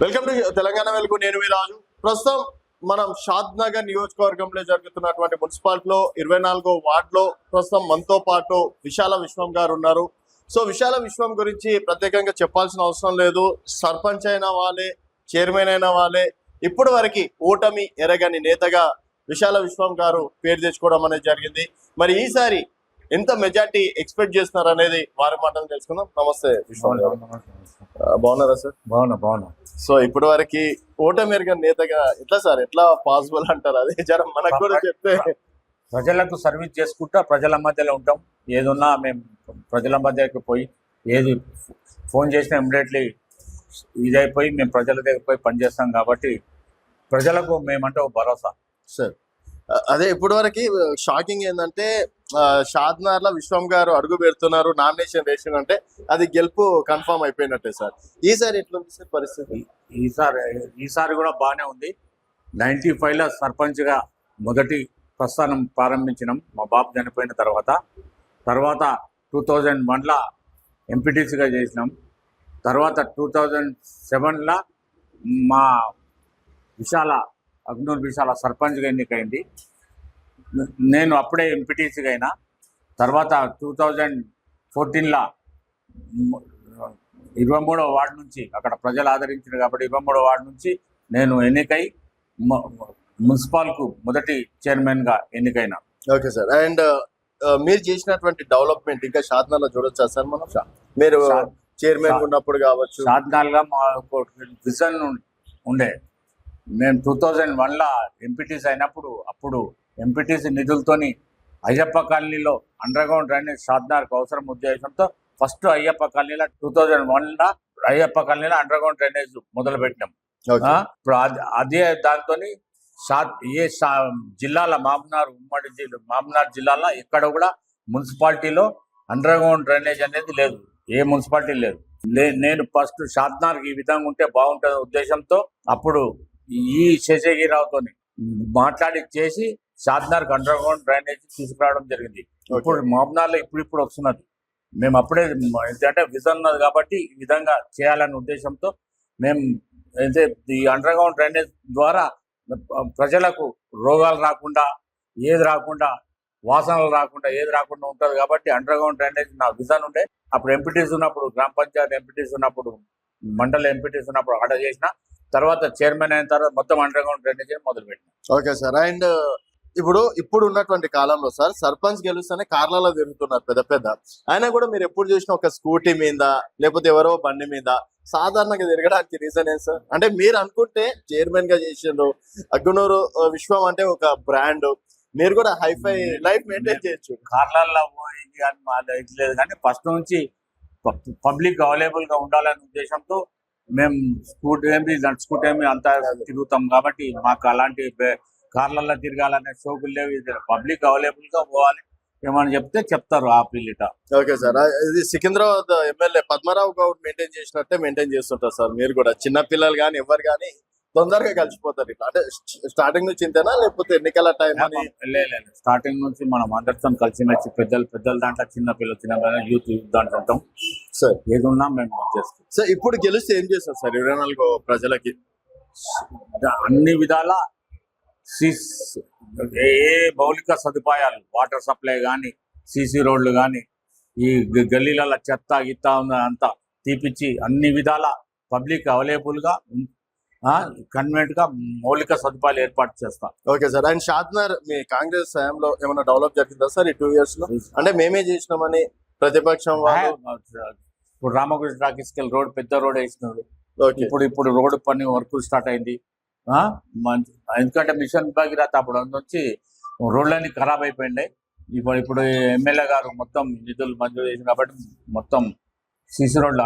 Welcome to Telangana వెలుగు. నేను మీ రాజు. ప్రస్తుతం మనం షాద్ నగర్ నియోజకవర్గంలో జరుగుతున్నటువంటి మున్సిపాలిటీలో 24వ వార్డులో ప్రస్తుతం మనతో పాటు విశాల విశ్వం గారు ఉన్నారు. సో విశాల విశ్వం గురించి ప్రత్యేకంగా చెప్పాల్సిన అవసరం లేదు. సర్పంచ్ అయిన వాళ్ళే, చైర్మన్ అయిన వాళ్ళే, ఇప్పటి వరకు ఓటమి ఎరగని నేతగా విశాల విశ్వం గారు పేరు తెచ్చుకోవడం అనేది జరిగింది. మరి ఈసారి ఎంత మెజార్టీ ఎక్స్పెక్ట్ చేస్తున్నారు అనేది వారి మాటలు తెలుసుకుందాం. నమస్తే విశ్వం గారు, బాగున్నారా సార్? బాగున్నా. సో ఇప్పటి వరకు ఓటమి ఎరగని నేతగా ఎట్లా సార్, ఎట్లా పాసిబుల్ అంటారు? అదే జరం మనకు కూడా చెప్తే. ప్రజలకు సర్వీస్ చేసుకుంటా ప్రజల మధ్యలో ఉంటాం. ఏదున్నా మేము ప్రజల మధ్యకి పోయి ఏది ఫోన్ చేసినా ఇమ్మీడియట్లీ ఇదైపోయి మేము ప్రజల దగ్గర పోయి పనిచేస్తాం. కాబట్టి ప్రజలకు మేమంటే ఒక భరోసా సార్. అదే ఇప్పటి వరకు షాకింగ్ ఏంటంటే షాద్నగర్ లో విశ్వం గారు అడుగు పెడుతున్నారు, నామినేషన్ రేషన్ అంటే అది గెలుపు కన్ఫర్మ్ అయిపోయినట్టే సార్. ఈసారి ఎట్లుంది సార్ పరిస్థితి? ఈసారి కూడా బాగానే ఉంది. 95లో సర్పంచ్గా మొదటి ప్రస్థానం ప్రారంభించినాం మా బాబు చనిపోయిన తర్వాత 2001లో ఎంపీటీసీగా చేసినాం. తర్వాత 2007లో మా అగ్నూర్ విశాల సర్పంచ్గా ఎన్నికైంది. నేను అప్పుడే ఎంపీటీసీగా అయినా. తర్వాత 2014లో 23వ వార్డు నుంచి, అక్కడ ప్రజలు ఆదరించారు కాబట్టి 23వ వార్డు నుంచి నేను ఎన్నికై మున్సిపాల్కు మొదటి చైర్మన్గా ఎన్నికైనా. Okay sir. అండ్ మీరు చేసినటువంటి డెవలప్మెంట్ ఇంకా షాద్నగర్లో చూడొచ్చా సార్? మనం మీరు చైర్మన్ ఉన్నప్పుడు కావచ్చు, షాద్నగర్గా మా విజన్ ఉండే. మేము 2001లో ఎంపీటీసీ అయినప్పుడు అప్పుడు ఎంపీటీసీ నిధులతోని అయ్యప్ప కాలనీలో అండర్ గ్రౌండ్ డ్రైనేజ్ షాద్నగర్కు అవసరం ఉద్దేశంతో ఫస్ట్ అయ్యప్ప కాలనీలో 2001లో అయ్యప్ప కాలనీలో అండర్ గ్రౌండ్ డ్రైనేజ్ మొదలు పెట్టినాం. ఇప్పుడు అదే దాంతో జిల్లాల మామ్నార్ జిల్లాలో ఎక్కడ కూడా మున్సిపాలిటీలో అండర్ గ్రౌండ్ డ్రైనేజ్ అనేది లేదు, ఏ మున్సిపాలిటీ లేదు. నేను ఫస్ట్ షాద్నగర్కి ఈ విధంగా ఉంటే బాగుంటుంది ఉద్దేశంతో అప్పుడు ఈ శేషగిరిరావుతో మాట్లాడి చేసి షాద్నగర్కి అండర్ గ్రౌండ్ డ్రైనేజ్ తీసుకురావడం జరిగింది. ఇప్పుడు మామ్నార్లో ఇప్పుడు వస్తున్నది. మేము అప్పుడే ఏంటంటే విజన్ ఉన్నది కాబట్టి ఈ విధంగా చేయాలనే ఉద్దేశంతో మేము అయితే ఈ అండర్ గ్రౌండ్ డ్రైనేజ్ ద్వారా ప్రజలకు రోగాలు రాకుండా, ఏది రాకుండా, వాసనలు రాకుండా, ఏది రాకుండా ఉంటుంది కాబట్టి అండర్ గ్రౌండ్ డ్రైనేజ్ నా విజన్ ఉండే. అప్పుడు ఎంపీటీసీ ఉన్నప్పుడు, గ్రామ పంచాయతీ ఎంపీటీసీ ఉన్నప్పుడు, మండల ఎంపీటీసీ ఉన్నప్పుడు అక్కడ చేసిన. తర్వాత చైర్మన్ అయిన తర్వాత మొత్తం అండర్ గ్రౌండ్ డ్రైనేజ్ మొదలు పెట్టిన. Okay sir. అండ్ ఇప్పుడు ఉన్నటువంటి కాలంలో సార్ సర్పంచ్ గెలుస్తేనే కార్లలో తిరుగుతున్నారు పెద్ద పెద్ద. అయినా కూడా మీరు ఎప్పుడు చూసినా ఒక స్కూటీ మీద లేకపోతే ఎవరో బండి మీద సాధారణంగా తిరగడానికి రీజన్ ఏం సార్? అంటే మీరు అనుకుంటే చైర్మన్ గా చేసిండ్రు, అగ్నూరు విశ్వం అంటే ఒక బ్రాండ్, మీరు కూడా హైఫై లైఫ్ మెయింటైన్ చేయొచ్చు. కార్లలో పోయింది కానీ మా లేదు కానీ ఫస్ట్ నుంచి పబ్లిక్ అవైలబుల్ గా ఉండాలనే ఉద్దేశంతో మేము స్కూటీ ఏమి అంతా తిరుగుతాం కాబట్టి మాకు అలాంటి కార్లలో తిరగాలనే షోకులు లేవు. పబ్లిక్ అవైలబుల్ గా పోవాలి, ఏమని చెప్తే చెప్తారు ఆ పిల్లిట. Okay sir. ఇది సికింద్రాబాద్ ఎమ్మెల్యే పద్మరావు గౌడ్ మెయింటైన్ చేసినట్టే మెయింటైన్ చేస్తుంటారు సార్. మీరు కూడా చిన్న పిల్లలు కానీ ఎవరు కానీ తొందరగా కలిసిపోతారు ఇట్లా. అంటే స్టార్టింగ్ నుంచి ఇంతేనా లేకపోతే ఎన్నికల టైం అని? లేదు, స్టార్టింగ్ నుంచి మనం అందరితో కలిసిమెలిసి పెద్దలు దాంట్లో చిన్న పిల్లలు యూత్ దాంట్లో ఉంటాం సార్. ఏది ఉన్నా మేము చేస్తాం సార్. ఇప్పుడు గెలిస్తే ఏం చేస్తారు సార్ 24 ప్రజలకి? అన్ని విధాల ఏ మౌలిక సదుపాయాలు, వాటర్ సప్లై కానీ, సీసీ రోడ్లు కానీ, ఈ గల్లీల చెత్త గిత్త అంతా తీపిచ్చి అన్ని విధాల పబ్లిక్ అవైలబుల్ గా కన్వెంట్ గా మౌలిక సదుపాయాలు ఏర్పాటు చేస్తాం. Okay sir. అండ్ షాద్నగర్ మీ కాంగ్రెస్ హయాంలో ఏమైనా డెవలప్ జరిగిందా సార్ ఈ 2 years లో? అంటే మేమే చేసినామని ప్రతిపక్షం ఇప్పుడు రామకృష్ణ టాకీస్కి రోడ్, పెద్ద రోడ్ వేసినారు. ఇప్పుడు రోడ్ పని వర్క్ స్టార్ట్ అయింది. ఎందుకంటే మిషన్ భగీరథ అప్పుడు నుంచి రోడ్లన్నీ ఖరాబ్ అయిపోయింది. ఇప్పుడు ఎమ్మెల్యే గారు మొత్తం నిధులు మంజూరు చేసింది కాబట్టి మొత్తం సీసీ రోడ్లు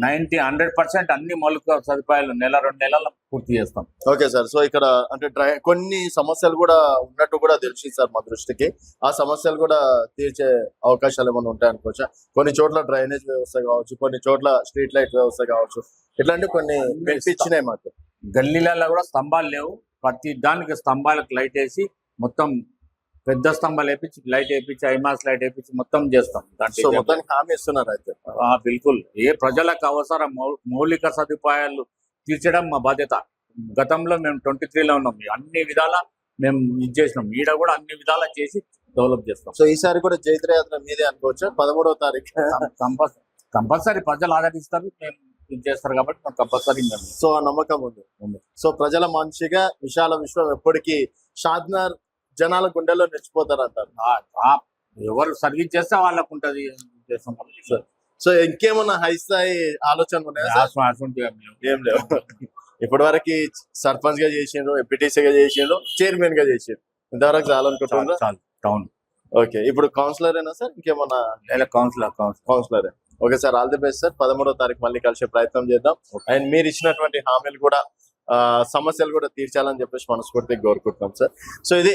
100% అన్ని మౌలిక సదుపాయాలు 1-2 నెలల్లో పూర్తి చేస్తాం. Okay sir. సో ఇక్కడ అంటే కొన్ని సమస్యలు కూడా ఉన్నట్టు కూడా తెలిసింది సార్ మా దృష్టికి. ఆ సమస్యలు కూడా తీర్చే అవకాశాలు ఏమైనా ఉంటాయనుకోవచ్చా? కొన్ని చోట్ల డ్రైనేజ్ వ్యవస్థ కావచ్చు, కొన్ని చోట్ల స్ట్రీట్ లైట్ వ్యవస్థ కావచ్చు, ఇట్లాంటి కొన్ని ఇచ్చినాయి మాకు. గల్లీలలో కూడా స్తంభాలు లేవు. ప్రతి దానికి స్తంభాలకు లైట్ వేసి మొత్తం పెద్ద స్తంభాలు వేపించి లైట్ వేపించి ఐమాస్ లైట్ వేపించి మొత్తం చేస్తాం. మొత్తానికి హామీ ఇస్తున్నారు అయితే? బిల్కుల్. ఏ ప్రజలకు అవసరం మౌలిక సదుపాయాలు తీర్చడం మా బాధ్యత. గతంలో మేము 23లో ఉన్నాం, అన్ని విధాలా మేము ఇది చేసినాం, ఈడ కూడా అన్ని విధాలా చేసి డెవలప్ చేస్తాం. సో ఈసారి కూడా జైత్రయాత్ర మీదే అనుకోవచ్చు 13వ తారీఖు. కంపల్సరీ ప్రజలు ఆదరిస్తారు, మేము ఇది చేస్తారు కాబట్టి మాకు కంపల్సరీ సో ఆ నమ్మకం ఉంది. సో ప్రజల మనిషిగా విశాల విశ్వం ఎప్పటికీ షాద్నగర్ జనాల గుండెల్లో నిలిచిపోతారు అంటారు. ఎవరు సర్వీస్ చేస్తే వాళ్ళకు ఉంటది చేస్తాం కాబట్టి. సో ఇంకేమన్నా హై స్థాయి ఆలోచనలు ఉన్నాయా సార్? ఏం లేవు. ఇప్పటి వరకు సర్పంచ్ గా చేసిండ్రు, ఎంపీటీసీ గా చేసిండ్రు, చైర్మన్ గా చేసిండ్రు, ఇంతవరకు చాలనుకుంటున్నారు. టౌన్ ఓకే, ఇప్పుడు కౌన్సిలర్ అయినా సార్ ఇంకేమన్నా? Councillor. Okay sir, all the best sir. 13వ తారీఖు మళ్ళీ కలిసే ప్రయత్నం చేద్దాం. అండ్ మీరు ఇచ్చినటువంటి హామీలు కూడా సమస్యలు కూడా తీర్చాలని చెప్పేసి మనస్ఫూర్తిగా కోరుకుంటున్నాం సార్. సో ఇది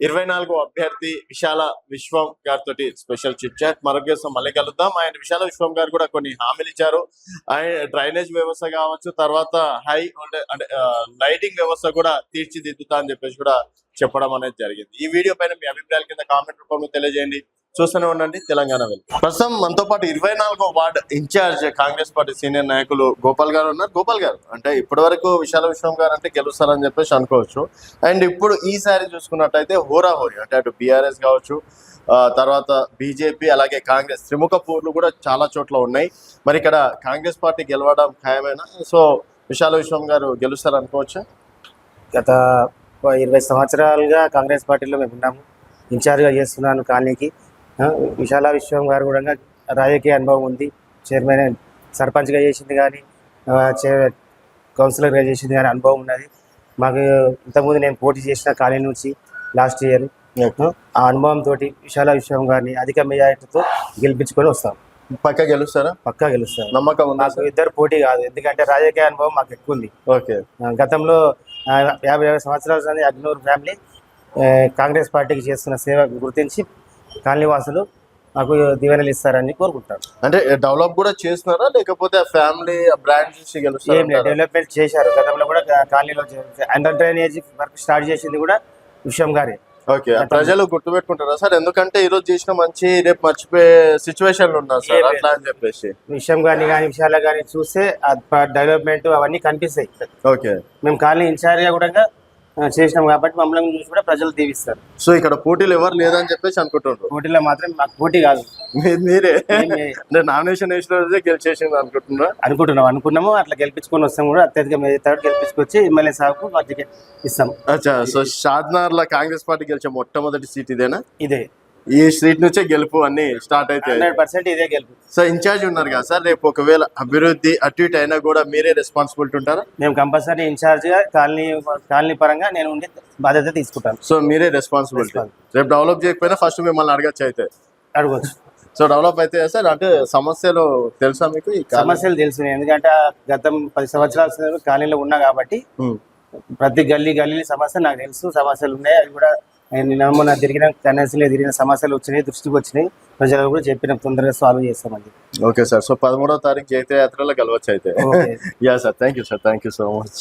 24వ అభ్యర్థి విశాల విశ్వం గారితో స్పెషల్ చిట్ చాట్. మరొక మళ్ళీ కలుద్దాం. ఆయన విశాల విశ్వం గారు కూడా కొన్ని హామీలు ఇచ్చారు. ఆయన డ్రైనేజ్ వ్యవస్థ కావచ్చు, తర్వాత హై అంటే లైటింగ్ వ్యవస్థ కూడా తీర్చిదిద్దుతా అని చెప్పేసి కూడా చెప్పడం అనేది జరిగింది. ఈ వీడియో పైన మీ అభిప్రాయాల కింద కామెంట్ రూపంలో తెలియజేయండి. చూస్తూనే ఉండండి తెలంగాణ వెల్. ప్రస్తుతం మనతో పాటు 24వ ward incharge Congress party senior నాయకులు గోపాల్ గారు ఉన్నారు. గోపాల్ గారు, అంటే ఇప్పటి వరకు విశాల విశ్వం గారు అంటే గెలుస్తారని చెప్పేసి అనుకోవచ్చు. అండ్ ఇప్పుడు ఈసారి చూసుకున్నట్టయితే హోరాహోరీ, అంటే అటు బీఆర్ఎస్ కావచ్చు, తర్వాత బీజేపీ, అలాగే కాంగ్రెస్ త్రిముఖ పోర్లు కూడా చాలా చోట్ల ఉన్నాయి. మరి ఇక్కడ కాంగ్రెస్ పార్టీ గెలవడం ఖాయమేనా? సో విశాల విశ్వం గారు గెలుస్తారు అనుకోవచ్చా? గత 20 సంవత్సరాలుగా కాంగ్రెస్ పార్టీలో మేము ఉన్నాము. ఇన్ఛార్జ్గా చేస్తున్నాను కాలనీకి. విశాల విశ్వం గారు కూడా రాజకీయ అనుభవం ఉంది. చైర్మన్, సర్పంచ్గా చేసింది కానీ, కౌన్సిలర్గా చేసింది కానీ అనుభవం ఉన్నది మాకు. ఇంతకుముందు నేను పోటీ చేసిన కాలనీ నుంచి లాస్ట్ ఇయర్. ఆ అనుభవంతో విశాల విశ్వం గారిని అధిక మెజారిటీతో గెలిపించుకొని వస్తాం. పక్కా గెలుస్తారా? పక్కా గెలుస్తాం. నమ్మకం ఉంది. నాకు ఇద్దరు పోటీ కాదు, ఎందుకంటే రాజకీయ అనుభవం మాకు ఎక్కువ ఉంది. ఓకే, గతంలో 50 సంవత్సరాల అగ్నూరు ఫ్యామిలీ కాంగ్రెస్ పార్టీకి చేస్తున్న సేవ గుర్తించి కాలనీవాసులు మాకు దీవెనలు ఇస్తారని కోరుకుంటారు. అంటే డెవలప్ కూడా చేస్తున్నారా, లేకపోతే ఫ్యామిలీ బ్రాండ్ చూసి గెలుస్తారా? డెవలప్మెంట్ చేశారు. గతంలో కూడా కాలనీలో అండర్ డ్రైనేజ్ వర్క్ స్టార్ట్ చేసింది కూడా విషయం గారే. ఓకే, ప్రజలు గుర్తుపెట్టుకుంటారా సార్? ఎందుకంటే ఈ రోజు చేసిన మంచి రేపు మర్చిపోయే సిచ్యువేషన్లు ఉన్నారు సార్, అట్లా అని చెప్పేసి. విషయం గాని విషయాలు కానీ చూస్తే డెవలప్మెంట్ అవన్నీ కనిపిస్తాయి. ఓకే, మేము కాలనీ ఇన్ఛార్జ్గా కూడా చేసినాం కాబట్టి మమ్మల్ని చూసి కూడా ప్రజలు దీవిస్తారు. సో ఇక్కడ పోటీలు ఎవరు లేదని చెప్పేసి అనుకుంటున్నారు? పోటీలో మాత్రం మాకు పోటీ కాదు, మీరే నామినేషన్ వేసిన రోజే గెలిచేసింది అనుకున్నాము. అట్లా గెలిపించుకొని వస్తాం కూడా, అత్యధిక మెజారిటీ గెలిపించుకొచ్చి ఎమ్మెల్యే సాగుకు మధ్యకి ఇస్తాం. అచ్చా, సో షాద్నగర్ లో కాంగ్రెస్ పార్టీ గెలిచే మొట్టమొదటి సీట్ ఇదేనా? ఇదే, ఈ స్ట్రీట్ నుంచే గెలుపు అన్ని స్టార్ట్ అయితే 100% ఇదే గెలుపు. సో ఇన్ఛార్జ్ ఉన్నారు కదా సార్, రేపు ఒకవేళ అభివృద్ధి అటు ఇటు అయినా కూడా మీరే రెస్పాన్సిబిలిటీ ఉంటారా? మేము కంపల్సరీ ఇన్ఛార్జ్ గా కాలనీ పరంగా నేను ఉండి బాధ్యత తీసుకుంటాను. సో మీరే రెస్పాన్సిబిలిటీ. రేపు డెవలప్ చేయకపోయినా ఫస్ట్ మిమ్మల్ని అడగచ్చు. అయితే అడగచ్చు. సో డెవలప్ అయితే సార్, అంటే సమస్యలు తెలుసా మీకు? ఈ సమస్యలు తెలుసు, ఎందుకంటే గతం 10 సంవత్సరాల కాలనీలో ఉన్నా కాబట్టి ప్రతి గల్లీ సమస్య నాకు తెలుసు. సమస్యలు ఉన్నాయి, అవి కూడా మొన్న తిరిగిన సమస్యలు వచ్చినాయి, దృష్టికి వచ్చినాయి. ప్రజలు కూడా చెప్పిన తొందరగా సాల్వ్ చేస్తామండి. ఓకే సార్, సో 13వ తారీఖు జైత్రయాత్రలో కలవచ్చు అయితే. Yeah sir, thank you so much.